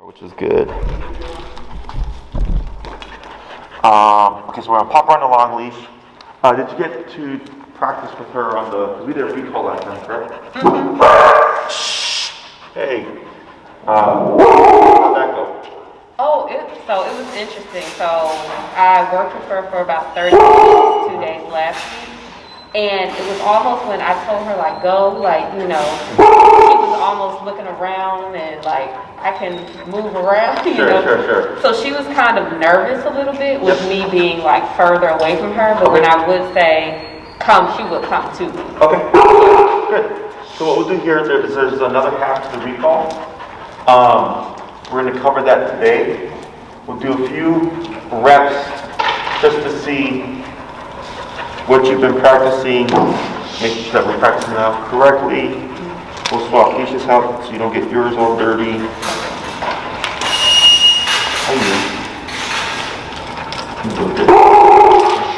which is good. Okay, so we're gonna pop her on the long leash. Did you get to practice with her on the, because we did a recall last time, correct? Mm-hmm. Shh. Hey. How'd that go? Oh, so it was interesting. So I worked with her for about 30 minutes, 2 days last week. And it was almost when I told her, like, go, like, she was almost looking around and, like, I can move around, you know. Sure. So she was kind of nervous a little bit with me being, like, further away from her. But when I would say, come, she would come to me. Okay, good. So what we'll do here is there's another half to the recall. We're going to cover that today. We'll do a few reps just to see what you've been practicing, make sure that we're practicing now correctly. We'll swap Leash's out so you don't get yours all dirty.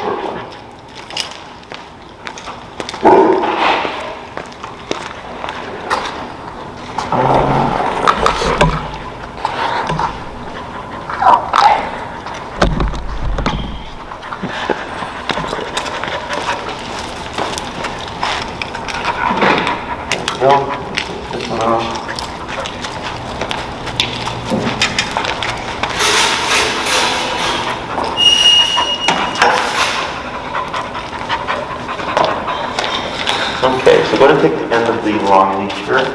Short one. This one off. Okay, so go ahead and take the end of the long leash here.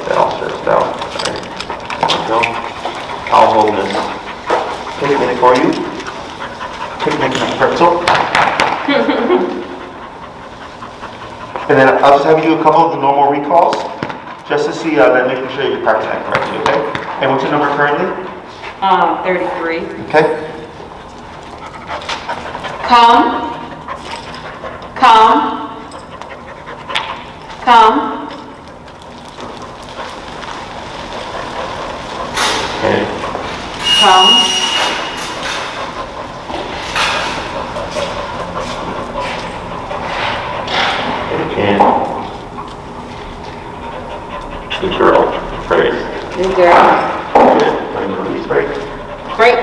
That all stretched out. Alright. There we go. I'll hold this picnic for you. Picnic and pretzel. And then I'll just have you do a couple of the normal recalls, just to see that making sure you're practicing that correctly, okay? And what's your number currently? 33. Okay. Come. Okay. Come. And good girl. Praise. Good girl. Good. Let me release break. Break.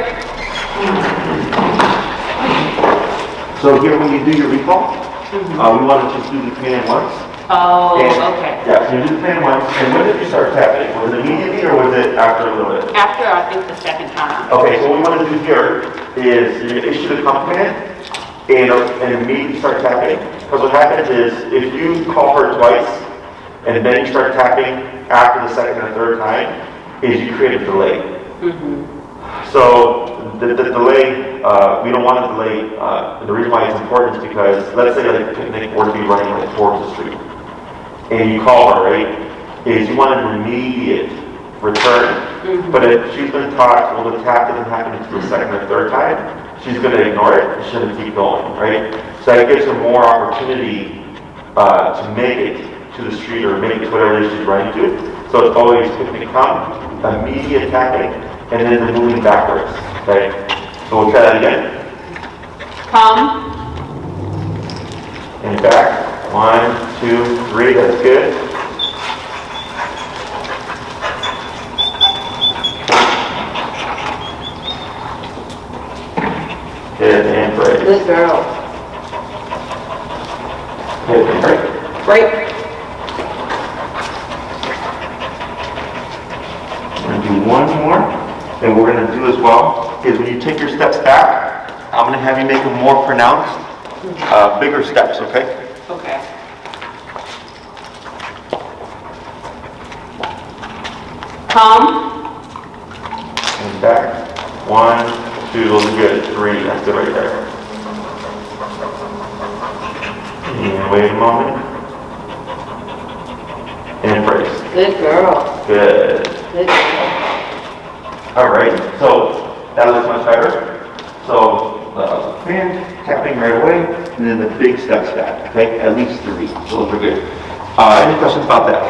So here when you do your recall, we want to just do the pan once. Oh, And, okay. Yeah, so you do the pan once. And when did you start tapping? Was it immediately or was it after a little bit? After, I think, the second time. Okay, so what we want to do here is you're going to issue the come command and immediately start tapping. Because what happens is if you call her twice and then you start tapping after the second or third time, is you create a delay. So the delay, we don't want to delay. The reason why it's important is because let's say like a picnic were to be running like towards the street, and you call her, right? Is you want an immediate return. But if she's been taught, well, the tap doesn't happen until the second or third time, she's going to ignore it and she's going to keep going, right? So that gives her more opportunity to make it to the street or make it to whatever it is she's running to. So it's always picnic come, immediate tapping, and then the moving backwards, okay? So we'll try that again. Come. And back. 1, 2, 3. That's good. Good, and break. Good girl. Good, and break. Break. We're going to do one more. And what we're going to do as well is when you take your steps back, I'm going to have you make them more pronounced, bigger steps, okay? Okay. Come. And back. 1, 2, those are good. 3, that's good right there. And wait a moment. And brace. Good girl. Good. Good girl. All right, so that looks much better. So the fan tapping right away, and then the big steps back, okay? At least 3, those are good. Any questions about that?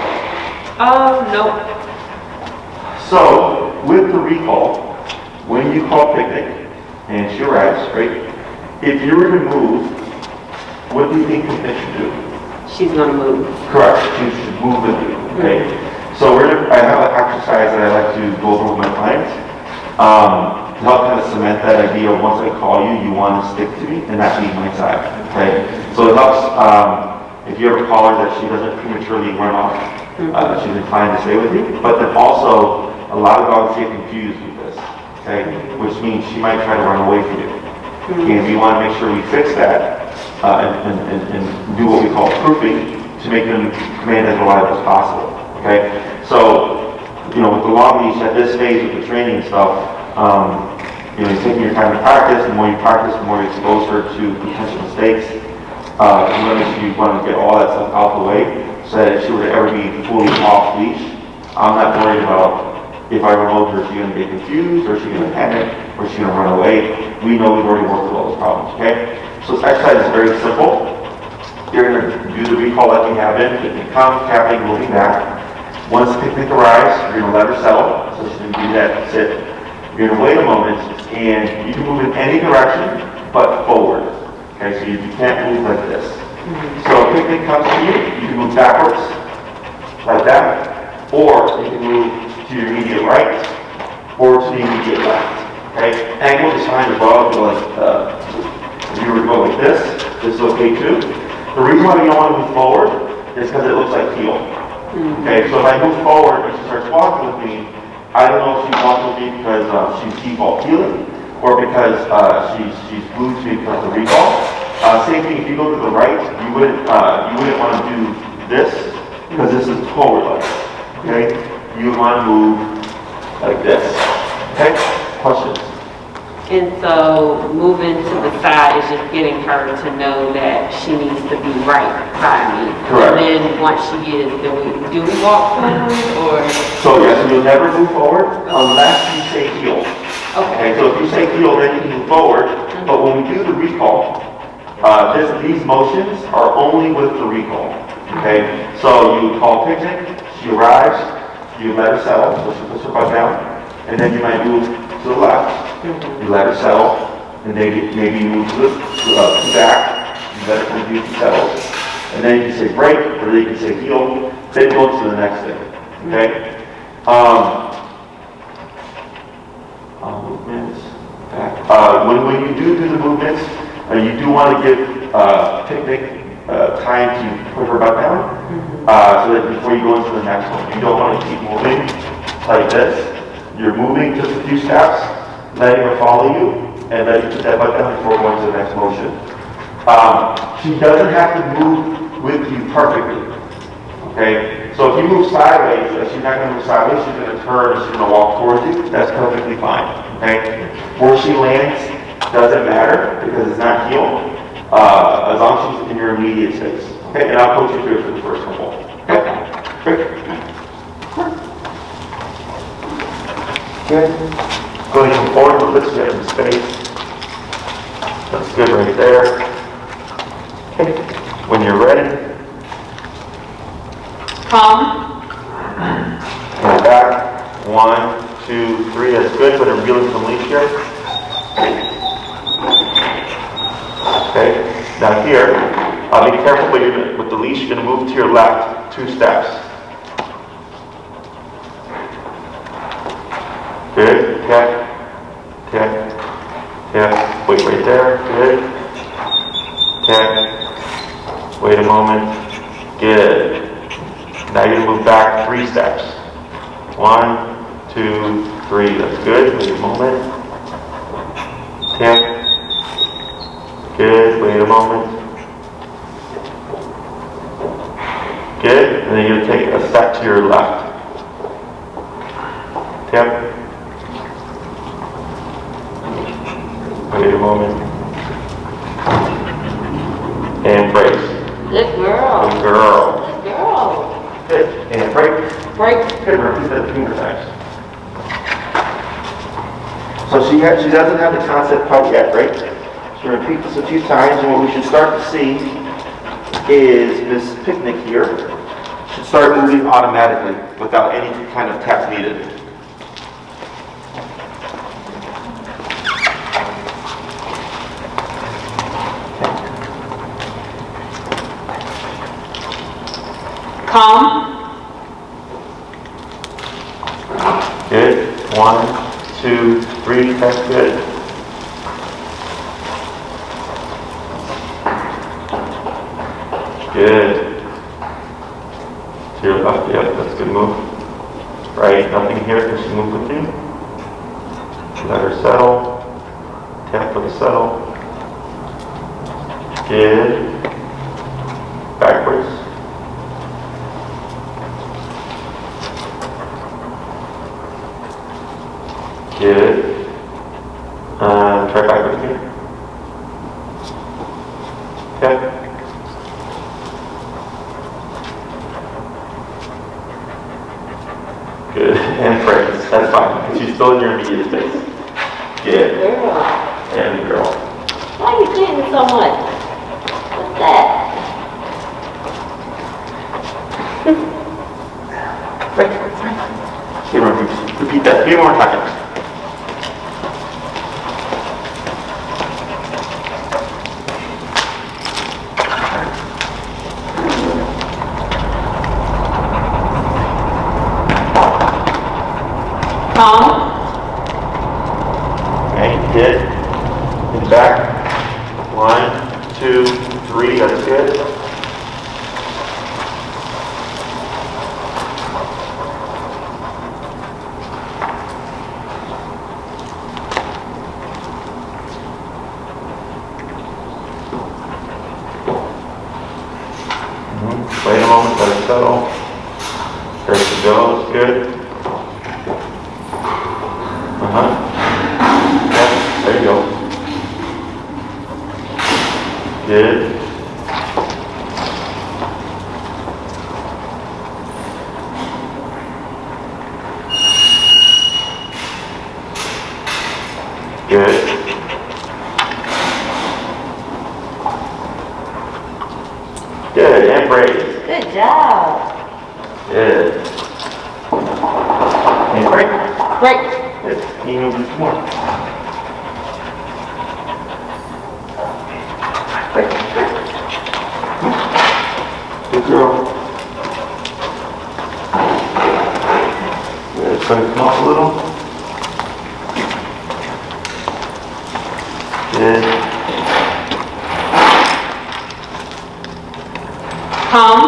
No. So, with the recall, when you call picnic, and she arrives, right? If you were to move, what do you think picnic should do? She's gonna move. Correct, she should move with you, okay? So I have an exercise that I like to go over with my clients. To help kind of cement that idea of once I call you, you want to stick to me and not leave my side, okay? So it helps, if you ever call her that she doesn't prematurely run off, she's inclined to stay with you, but then also, a lot of dogs get confused with this, okay? Which means she might try to run away from you. And we want to make sure we fix that, and do what we call proofing to make them command as reliable as possible, okay? So, you know, with the long leash at this phase with the training and stuff, you know, you're taking your time to practice. The more you practice, the more you expose her to potential mistakes. You want to get all that stuff out the way so that if she were to ever be fully off leash, I'm not worried about if I remote her, is she going to get confused, or is she going to panic, or is she going to run away. We know we've already worked with all those problems, okay? So this exercise is very simple. You're going to do the recall that we have in. Picnic come, tapping, moving back. Once picnic arrives, you're going to let her settle. So she's going to do that, sit. You're going to wait a moment, and you can move in any direction but forward. Okay, so you can't move like this. So picnic comes to you, you can move backwards, like that, or you can move to your immediate right, or to the immediate left. Okay, angle is fine as well. If you were to go like this is okay too. The reason why we don't want to move forward is because it looks like heel. Okay, so if I move forward and she starts walking with me, I don't know if she's walking with me because she's default healing, or because she's glued to me because of the recall. Same thing, if you go to the right, you wouldn't want to do this because this is forward leg. Okay, you would want to move like this. Okay, questions? And so moving to the side is just getting her to know that she needs to be right by me. Correct. And then once she is, do we walk forward or? So yes, you'll never move forward unless you say heel. Okay. So if you say heel, then you can move forward. But when we do the recall, these motions are only with the recall. Okay. So you call picnic, she arrives, you let her settle, so she puts her butt down, and then you might move to the left. You let her settle, and maybe you move to the back. You let her confuse and settle, and then you can say break, or then you can say heel. Then go to the next thing. Okay. Movements. When you do the movements, you do want to give picnic time to put her butt down, so that before you go into the next one, you don't want to keep moving like this. You're moving just a few steps, letting her follow you, and letting you put that butt down before going to the next motion. She doesn't have to move with you perfectly. Okay? So if you move sideways, she's not going to move sideways, she's going to turn and she's going to walk towards you. That's perfectly fine. Okay? Where she lands doesn't matter because it's not heel, as long as she's in your immediate space. Okay? And I'll coach you through it for the first couple. Okay? Great. Good. Going to come forward a little bit so you have some space. That's good right there. Okay. When you're ready, Come. and back. 1, 2, 3. That's good. But I'm reeling some leash here. Okay. Now here, be careful with the leash. You're going to move to your left 2 steps. Good. Okay. Okay. Yeah. Wait right there. Good. Okay. Wait a moment. Good. Now you're going to move back 3 steps. 1, 2, 3. That's good. Wait a moment. Okay. Good. Wait a moment. Good. And then you're going to take a step to your left. Okay. Wait a moment. And brace. Good girl. Good girl. Good girl. Good. And break. Break. Good. Repeat that 2 more times. So she doesn't have the concept quite yet, right? So repeat this a few times, and what we should start to see is Miss Picnic here should start moving automatically without any kind of tap needed. Come. Good. 1, 2, 3. That's good. Good. To your left. Yep, that's a good move. Right. Nothing here. Can she move with you? Let her settle. Tap for the settle. Good. Backwards. Good. Try backwards again. Okay. Good. And praise. That's fine. She's still in your immediate space. Good. Girl, And girl. why are you sitting so much? What's that? Right. Okay, repeat that 3 more times. Calm. Okay, good. In the back. 1, 2, 3. That's good. Wait a moment, let it settle. There she goes, good. Yep, there you go. Good. Good. Good, and praise. Good job. Good. And break. Break. Good. Can you move this more? Break. Good girl. Good. It's going to come up a little. Good. Calm.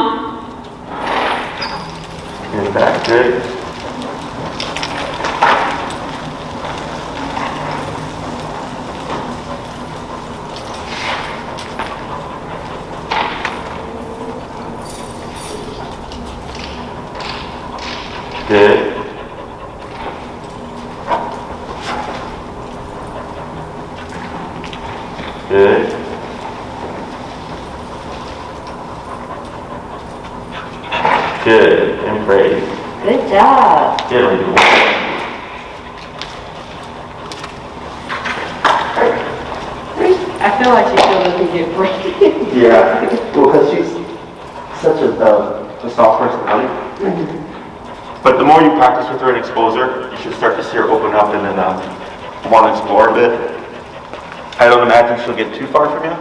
And back. Good. Good. Good. Good. And praise. Good job. Get ready to walk. I feel like she's still looking good for you. Yeah. Well, because she's such a soft personality. But the more you practice with her and expose her, you should start to see her open up and then want to explore a bit. I don't imagine she'll get too far from you.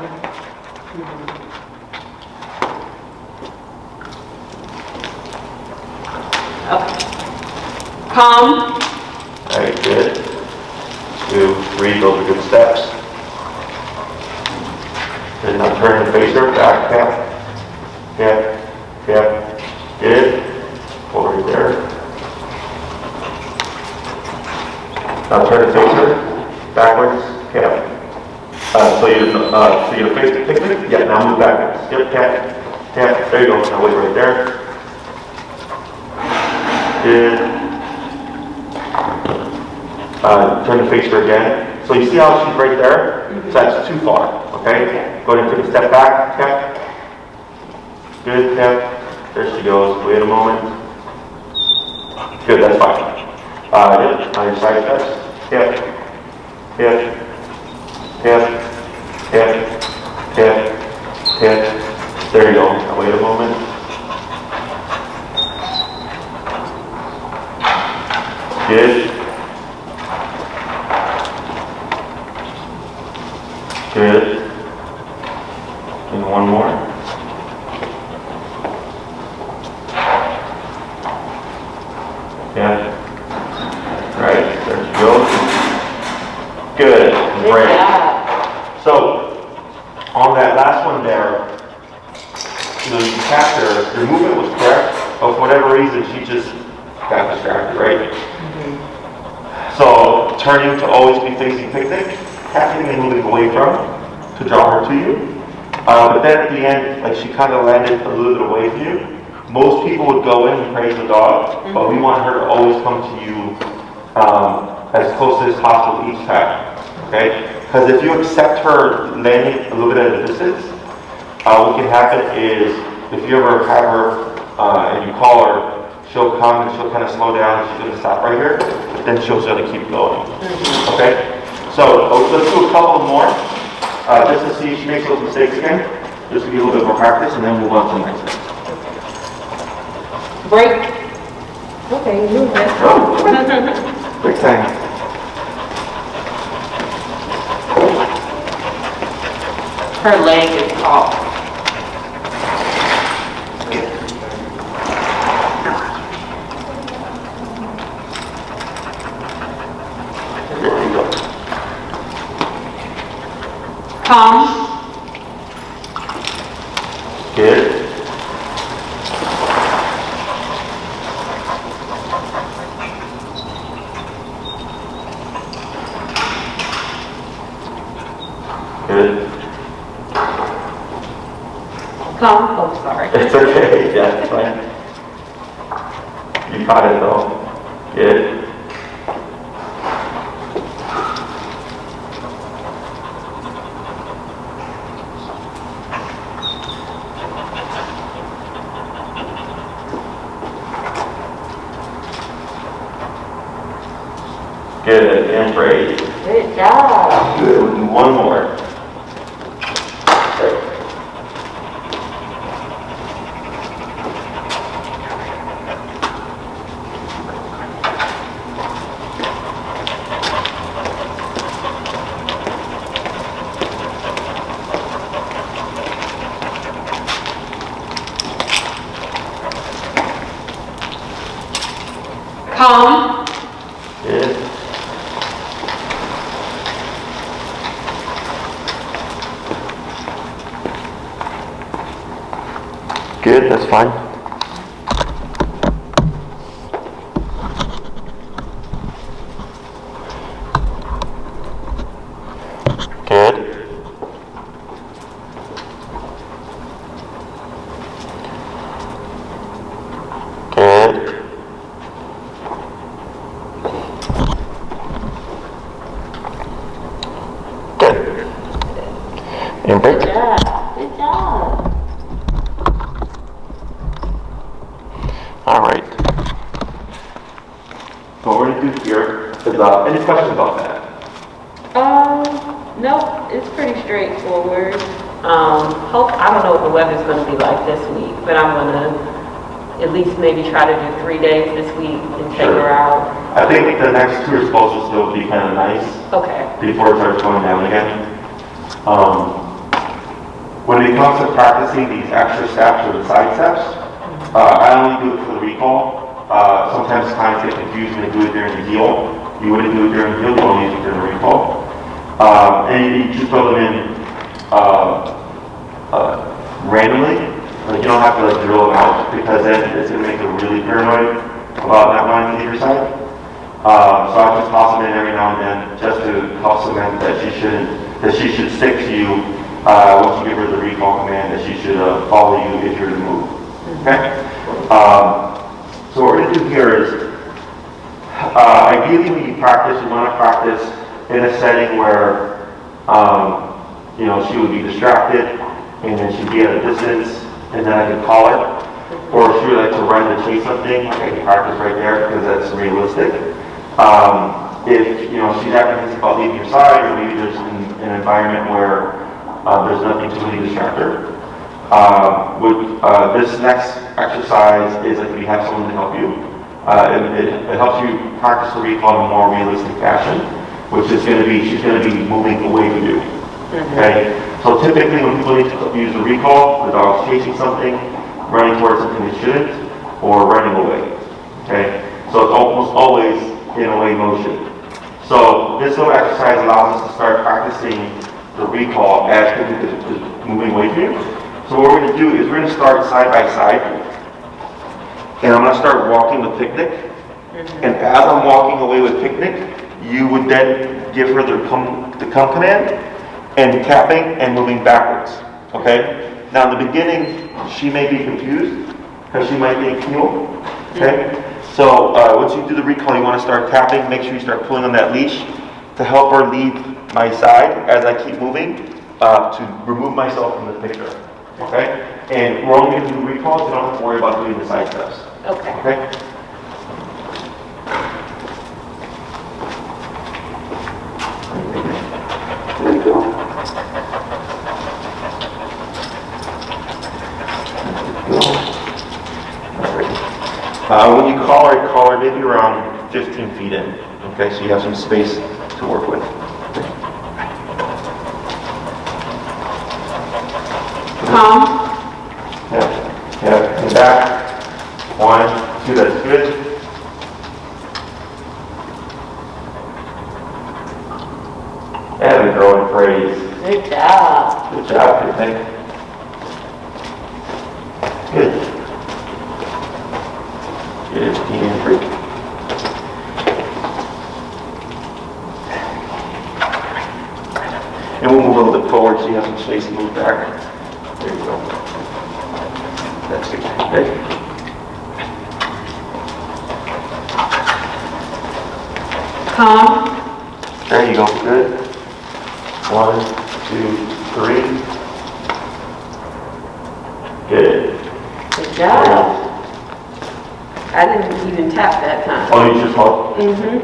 Okay. Calm. Alright, good. 2, 3, those are good steps. And now turn and face her, back, tap, tap, tap, good. Over there. Now turn and face her, backwards, tap. So you face the picnic? Yeah, now move backwards. Yep, tap, tap, there you go. Now wait right there. Good. Turn to face her again. So you see how she's right there? So that's too far, okay? Go ahead and take a step back, tap. Good, tap. There she goes. Wait a moment. Good, that's fine. Yep, on your side steps. Tap, tap, tap, tap, tap, tap. There you go. Now wait a moment. Good. Good. And one more. Yeah. reason she just got distracted, right? So turning to always be facing picnic, tapping and moving away from to draw her to you. But then at the end, like she kind of landed a little bit away from you. Most people would go in and praise the dog, but we want her to always come to you as close as possible each time. Okay? Because if you accept her landing a little bit at a distance, what can happen is if you ever have her and you call her, she'll come and she'll kind of slow down and she's going to stop right here, but then she'll sort of keep going. Okay? So let's do a couple more just to see if she makes those mistakes again, just to get a little bit more practice, and then move on to the next thing. Break. Okay, move it. Quick time. Her leg is off. Calm. Good. Good. Calm. Oh, sorry. It's okay. Yeah, it's fine. You caught it though. Good. Good, and great. Good job. Good, we'll do one more. Great. Calm. Good. Good, that's fine. Good. Good. Good. And break. Good job. Good job. All right. So what we're going to do here is, any questions about that? Nope, it's pretty straightforward. I don't know what the weather's gonna be like this week, but I'm gonna at least maybe try to do 3 days this week and take her out. I think the next two are supposed to still be kind of nice Okay. before it starts going down again. When it comes to practicing these extra steps or the side steps, I only do it for the recall. Sometimes clients get confused when they do it during the heel. You wouldn't do it during the heel, you only use it during the recall. And you just throw them in randomly. Like you don't have to like drill them out because then it's going to make them really paranoid about not wanting to leave your side. So I just toss them in every now and then just to help cement that she should stick to you once you give her the recall command, that she should follow you if you're to move. Okay? So what we're going to do here is, ideally when you practice, you want to practice in a setting where, she would be distracted and then she'd be at a distance and then I could call it. Or if she would like to run to chase something, like I can practice right there because that's realistic. If, she's apprehensive about leaving your side or maybe there's an environment where there's nothing to really distract her. This next exercise is like if you have someone to help you. It helps you practice the recall in a more realistic fashion, which is going to be, she's going to be moving away from you. Okay? So typically when people need to use the recall, the dog's chasing something, running towards something they shouldn't, or running away. Okay? So it's almost always in away motion. So this little exercise allows us to start practicing the recall as people is moving away from you. So what we're going to do is we're going to start side by side. and I'm gonna start walking with Picnic. And as I'm walking away with Picnic, you would then give her the come command, and tapping and moving backwards, okay? Now in the beginning, she may be confused, because she might think heel, okay? So once you do the recall, you want to start tapping, make sure you start pulling on that leash to help her leave my side as I keep moving to remove myself from the picture, okay? And we're only going to do recalls, you don't have to worry about doing the side steps. Okay. Okay? There you go. When you call her maybe around 15 feet in. Okay, so you have some space to work with. Calm. Yeah, and back. 1, 2, that's good. And a girl in praise. Good job. Good job, good thing. Good. Good, and break. And we'll move a little bit forward so you have some space to move back. There you go. That's good. Okay. Calm. There you go. Good. 1, 2, 3. Good. Good job. I didn't even tap that time. Oh, you just hold. Mm-hmm.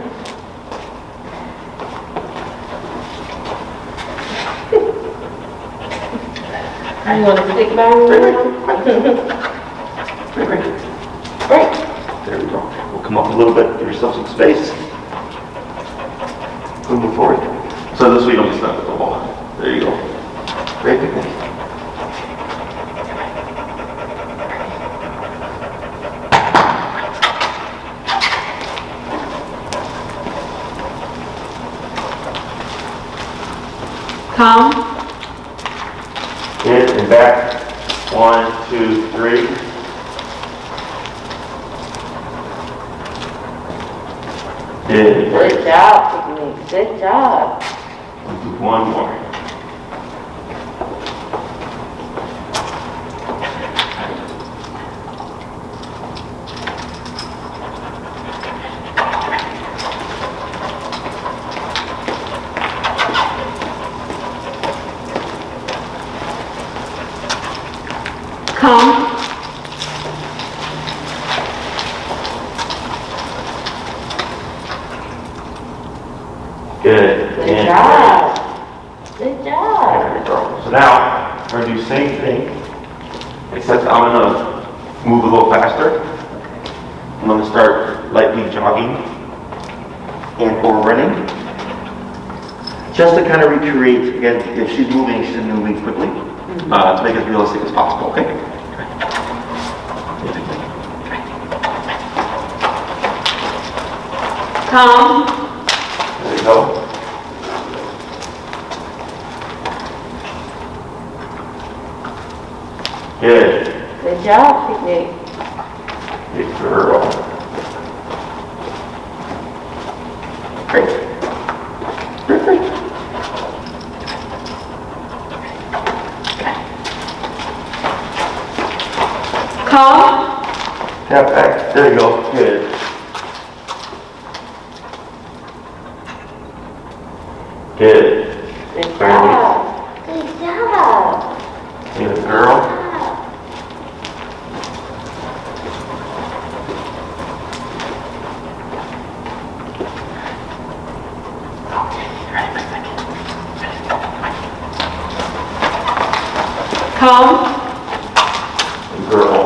You want to stick by me? Great. There we go. We'll come up a little bit. Give yourself some space. We'll move forward. So this way you don't get stuck with the wall. There you go. Great picnic. Calm. Good, and back. 1, 2, 3. Good. Good job, Picnic. Good job. We'll do one more. Calm. Good. Good And job. Good job. there we go. So now, we're going to do the same thing, except I'm going to move a little faster. I'm going to start lightly jogging and or running. Just to kind of recreate, again, if she's moving quickly, to make it as realistic as possible, okay? Calm. There you go. Good. Good job, Picnic. Good girl. Great. Great. Calm. Tap back. There you go. Good. Good. Good job. Good job. Good girl. Calm. Good girl.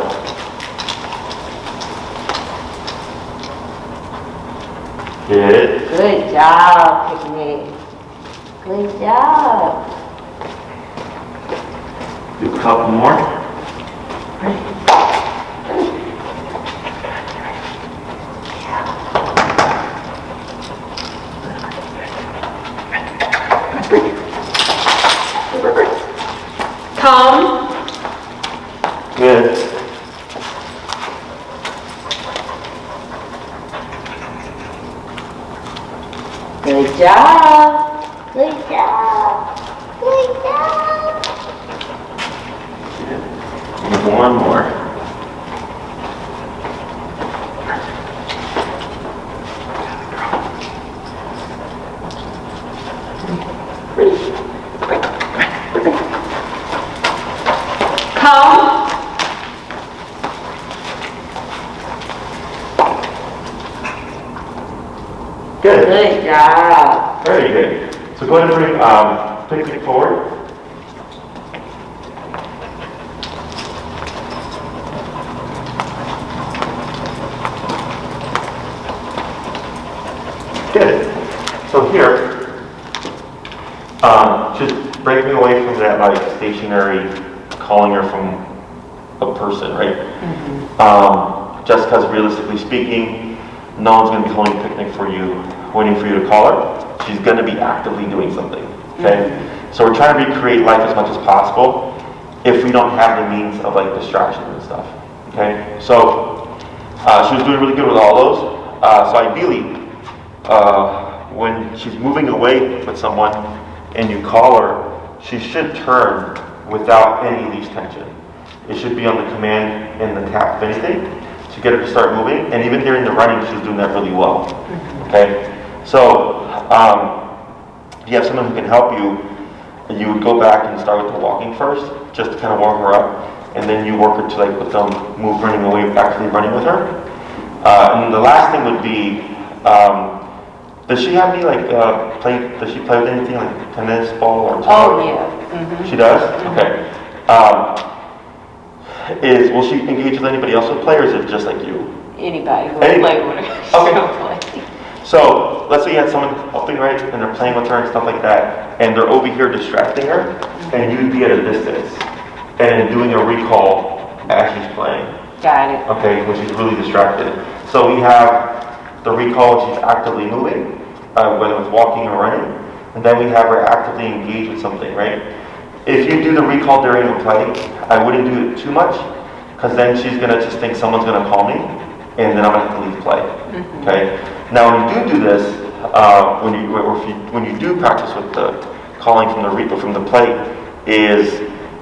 Good. Good job, Picnic. Good job. Do a couple more. Calm. Good. Good job. Good job. Good job. One more. Come. Good. Good job. Very good. So go ahead and bring picnic forward. Good. So here, just breaking away from that like stationary calling her from a person, right? Just because realistically speaking, no one's going to be holding a picnic for you, waiting for you to call her. She's going to be actively doing something, okay? So we're trying to recreate life as much as possible if we don't have the means of like distractions and stuff, okay? So she was doing really good with all those. So ideally, when she's moving away with someone and you call her, she should turn without any leash tension. It should be on the command and the tap, if anything, to get her to start moving. And even during the running, she's doing that really well. Okay? So, if you have someone who can help you, you would go back and start with the walking first, just to kind of warm her up. And then you work her to like with them move running away, actually running with her. And the last thing would be, does she have any like does she play with anything like tennis ball or tennis? Oh yeah. She does? Okay. Will she engage with anybody else with play, or is it just like you? Anybody who will play with her. Okay. So let's say you had someone helping, right, and they're playing with her and stuff like that, and they're over here distracting her, and you'd be at a distance, and doing a recall as she's playing. Got it. Okay, when she's really distracted. So we have the recall when she's actively moving, whether it's walking or running, and then we have her actively engaged with something, right? If you do the recall during the play, I wouldn't do it too much, because then she's gonna just think someone's gonna call me, and then I'm gonna have to leave play. Okay. Now, when you do this, when you do practice with the calling from the plate, is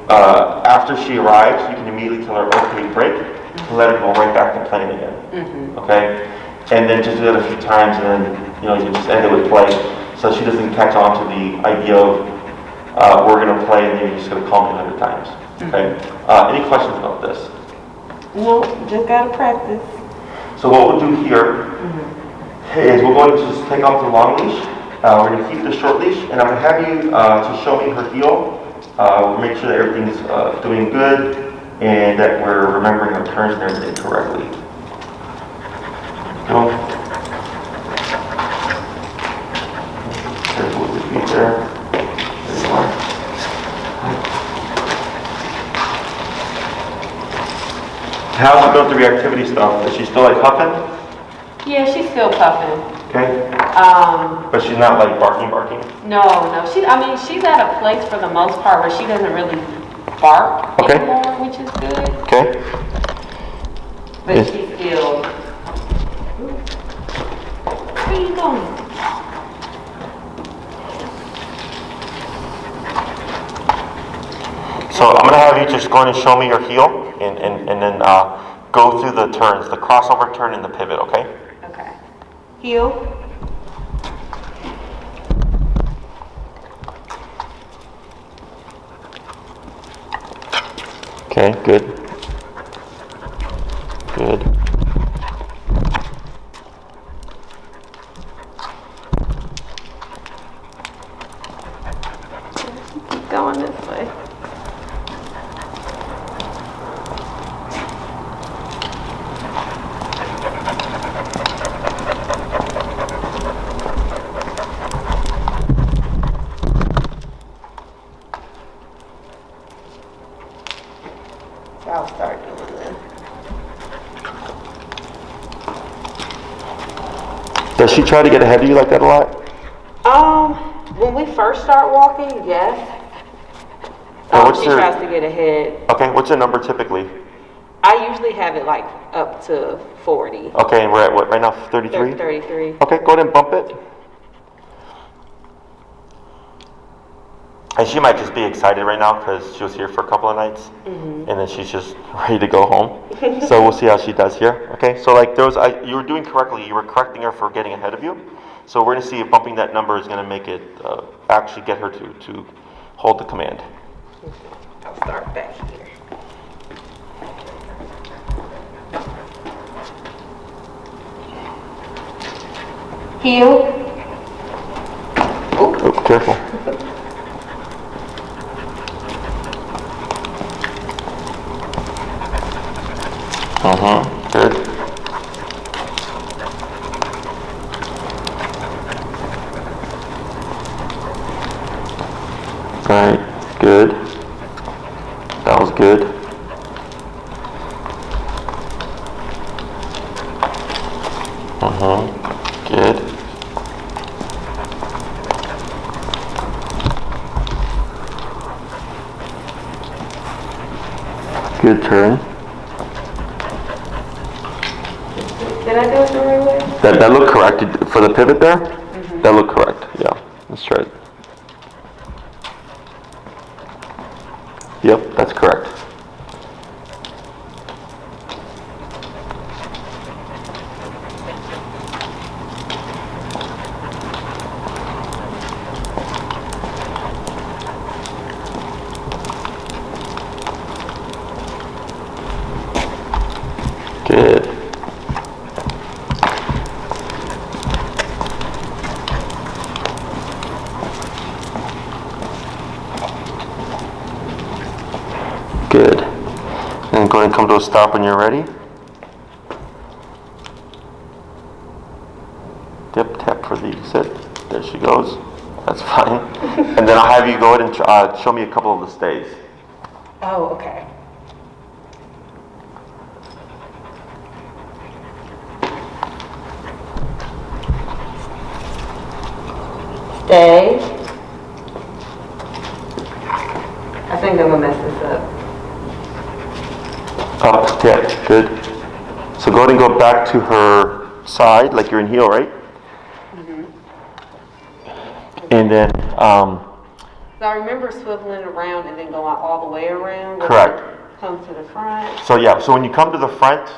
after she arrives, you can immediately tell her, okay, break, and let her go right back to playing again. Okay. And then just do that a few times, and then you can just end it with play, so she doesn't catch on to the idea of we're going to play and then you're just going to call me 100 times. Okay. Any questions about this? No, just gotta practice. So what we'll do here is we're going to just take off the long leash. We're going to keep the short leash, and I'm going to have you to show me her heel. We'll make sure that everything's doing good and that we're remembering our turns and everything correctly. Go. Careful with the feet there. There you are. How's it going through the reactivity stuff? Is she still like huffing? Yeah, she's still puffing. Okay. But she's not like barking? No. She's at a place for the most part where she doesn't really bark anymore, which is good. Okay. But she's still. Where are you going? So I'm going to have you just go in and show me your heel and then go through the turns, the crossover turn and the pivot, okay? Okay. Heel. Okay, good. Good. Keep going this way. I'll start doing this. Does she try to get ahead of you like that a lot? When we first start walking, yes. She tries to get ahead. Okay, what's your number typically? I usually have it like up to 40. Okay, and we're at what right now, 33? 33. Okay, go ahead and bump it. And she might just be excited right now because she was here for a couple of nights, and then she's just ready to go home. So we'll see how she does here. Okay, so like you were doing correctly. You were correcting her for getting ahead of you. So we're gonna see if bumping that number is gonna make it actually get her to hold the command. I'll start back here. Heel. Oh, careful. Good. Right, good. That was good. Good. Good turn. Did I do it the right way? That looked correct. For the pivot there? That looked correct. Yeah. Let's try it. Yep, that's correct. Good. Good. And go ahead and come to a stop when you're ready. Dip, tap for the exit. There she goes. That's fine. And then I'll have you go ahead and show me a couple of the stays. Oh, okay. Stay. I think I'm gonna mess this up. Up, tip, good. So go ahead and go back to her side, like you're in heel, right? And then, So I remember swiveling around and then going all the way around. correct. Come to the front. So yeah, so when you come to the front,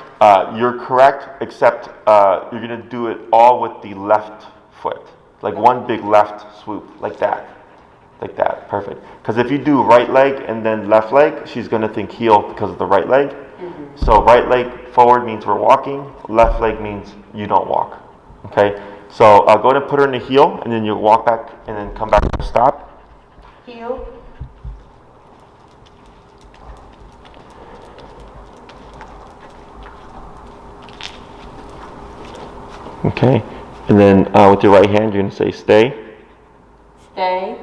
you're correct, except you're gonna do it all with the left foot. Like one big left swoop, like that. Like that, perfect. Because if you do right leg and then left leg, she's gonna think heel because of the right leg. So right leg forward means we're walking, left leg means you don't walk. Okay, so go ahead and put her in the heel, and then you walk back and then come back to stop. Heel. Okay, and then with your right hand, you're gonna say stay. Stay.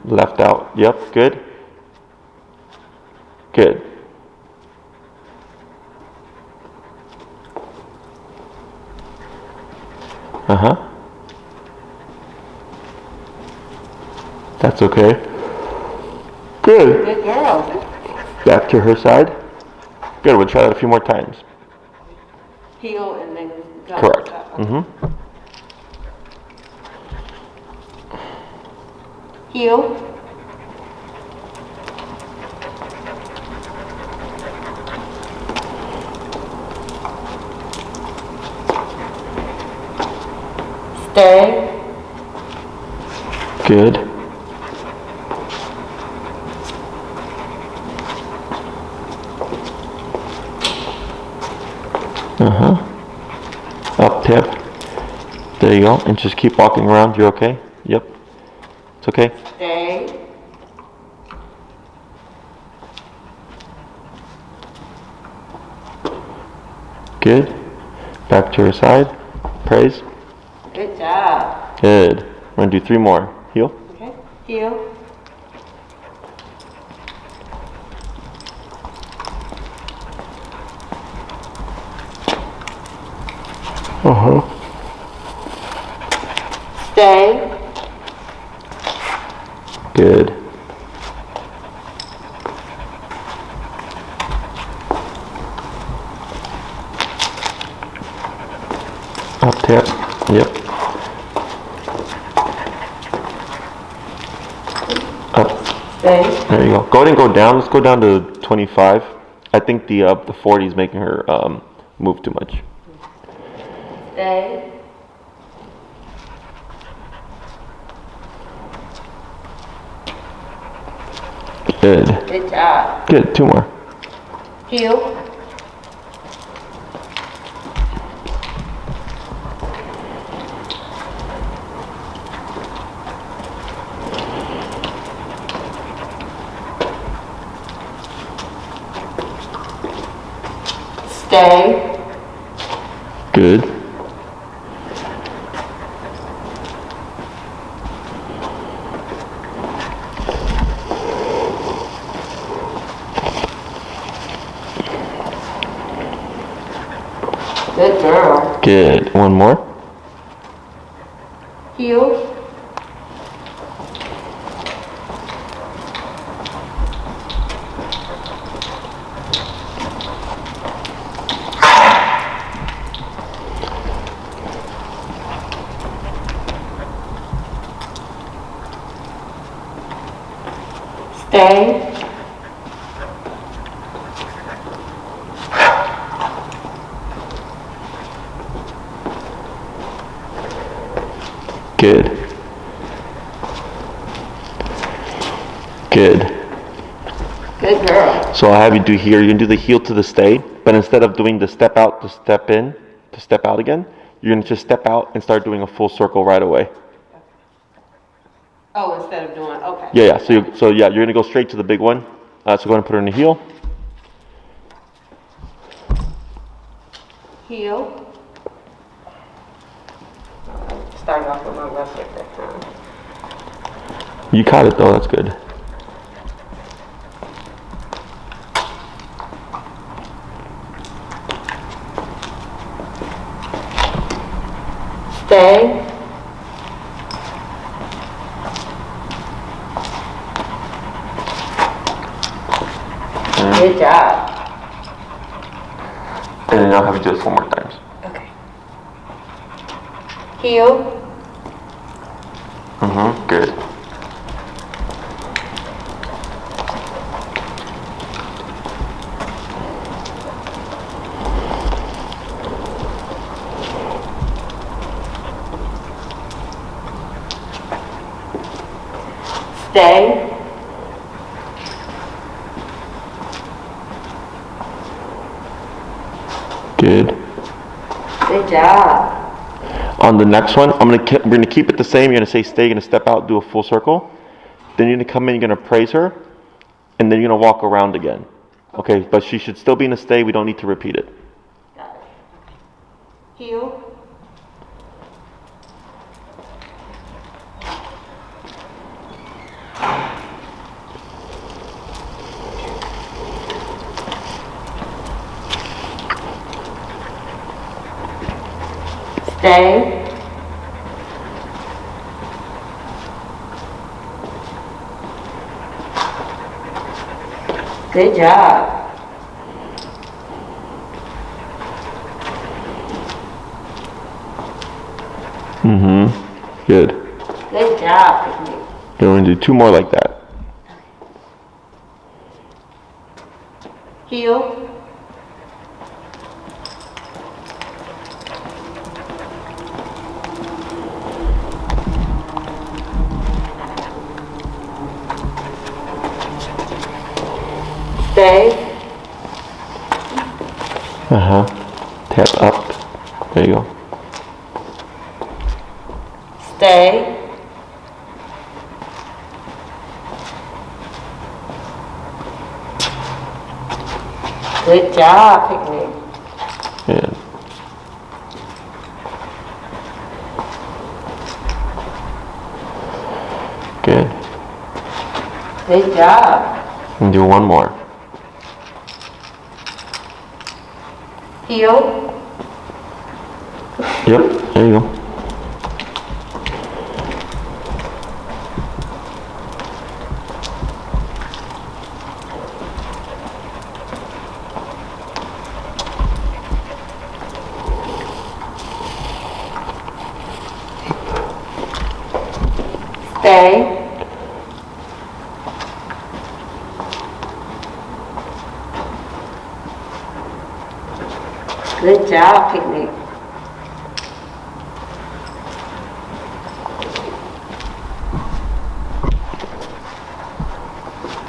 Left out. Yep, good. Good. That's okay. Good. Good girl. Back to her side. Good, we'll try that a few more times. Heel and then go. Correct. Heel. Stay. Good. Up tip. There you go. And just keep walking around. You're okay? Yep. It's okay. Stay. Good. Back to her side. Praise. Good job. Good. We're going to do 3 more. Heel. Okay. Heel. Stay. Good. Up tap. Yep. Stay. There you go. Go ahead and go down. Let's go down to 25. I think the 40 is making her move too much. Stay. Good. Good job. Good. 2 more. Heel. Stay. Good. Good girl. Good. 1 more. Heel. Stay. Good. Good. Good girl. So I'll have you do here. You can do the heel to the stay, but instead of doing the step out to step in to step out again, you're gonna just step out and start doing a full circle right away. Oh, instead of doing, okay. Yeah. So you're gonna go straight to the big one. So go ahead and put her in the heel. Heel. Starting off with my left hip that time. You caught it though. That's good. Stay. Good job. And then I'll have you do this 1 more time. Okay. Heel. Good. Stay. Good. Good job. On the next one, we're gonna keep it the same. You're gonna say stay. You're gonna step out, do a full circle. Then you're gonna come in. You're gonna praise her, and then you're gonna walk around again. Okay, but she should still be in a stay. We don't need to repeat it. Got it. Heel. Stay. Good job. Good. Good job, Picnic. You're gonna do 2 more like that. Heel. Stay. Tap up. There you go. Stay. Good job, Picnic. And good. Good job. And do 1 more. Heel. Yep. There you go. Stay. job, Picnic.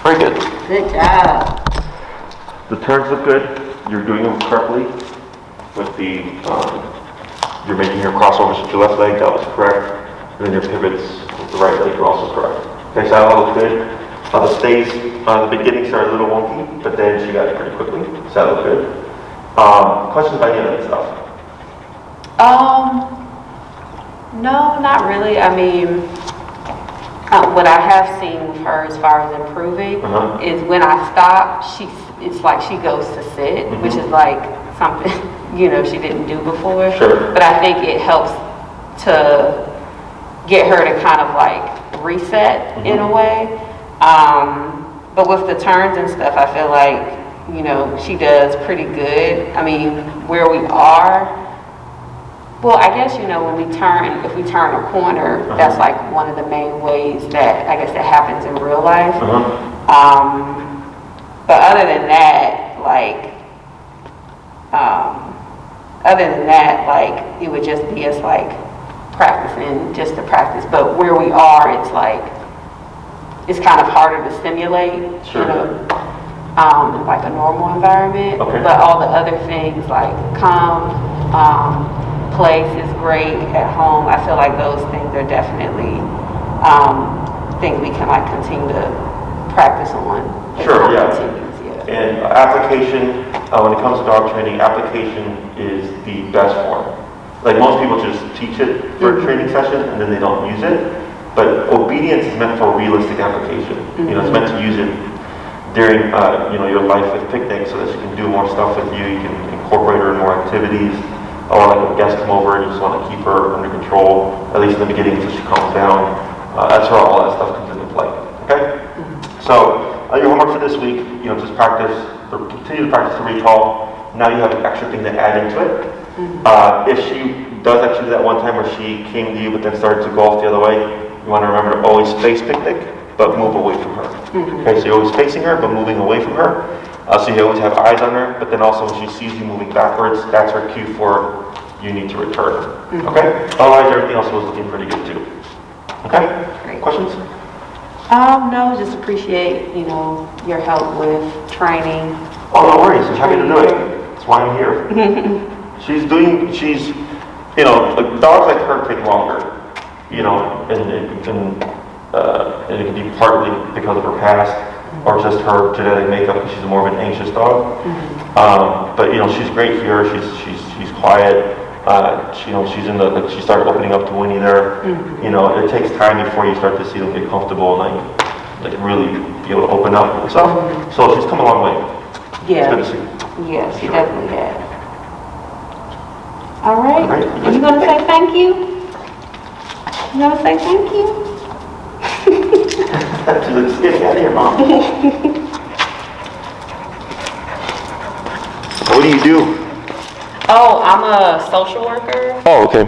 Very good. Good job. The turns look good. You're doing them correctly with the, you're making your crossovers with your left leg, that was correct. And then your pivots with the right leg were also correct. Okay, so that all looks good. The stays, the beginning started a little wonky, but then she got it pretty quickly, so that looked good. Questions about any of that stuff? No, not really. I mean, what I have seen with her as far as improving is when I stop, it's like she goes to sit, which is like something, you know, she didn't do before. Sure. But I think it helps to get her to kind of like reset in a way. But with the turns and stuff, I feel like, you know, she does pretty good. I mean, where we are, well, I guess, you know, when we turn, if we turn a corner, that's like one of the main ways that, I guess, that happens in real life. But other than that, like, it would just be us like practicing just to practice. But where we are, it's like, it's kind of harder to simulate, you know, like a normal environment. Okay. But all the other things like place is great at home. I feel like those things are definitely things we can like continue to practice on. Sure, yeah. Continues, yeah. And application, when it comes to dog training, application is the best form. Like most people just teach it for a training session and then they don't use it. But obedience is meant for realistic application. You know, it's meant to use it during, you know, your life with Picnic so that she can do more stuff with you. You can incorporate her in more activities. Or like if a guest come over and you just want to keep her under control, at least in the beginning until she calms down. That's where all that stuff comes into play. Okay? So your homework for this week, you know, just practice, continue to practice the recall. Now you have an extra thing to add into it. If she does actually do that one time where she came to you but then started to go off the other way, you want to remember to always face Picnic, but move away from her. Okay, so you're always facing her, but moving away from her. So you always have eyes on her, but then also when she sees you moving backwards, that's her cue for you need to return. Okay? Otherwise, everything else was looking pretty good too. Okay? Great. Questions? No, just appreciate, you know, your help with training. Oh, no worries. I'm happy to do it. That's why I'm here. She's, you know, dogs like her take longer, you know, and it can be partly because of her past or just her genetic makeup because she's more of an anxious dog. But, you know, she's great here. She's quiet. You know, she's in the, like, she started opening up to Winnie there. You know, it takes time before you start to see them get comfortable and like really be able to open up and stuff. So she's come a long way. Yeah. It's good to see. Yeah, she definitely has. All right. All right. Are you going to say thank you? You going to say thank you? Let's get out of here, Mom. What do you do? Oh, I'm a social worker. Oh, okay.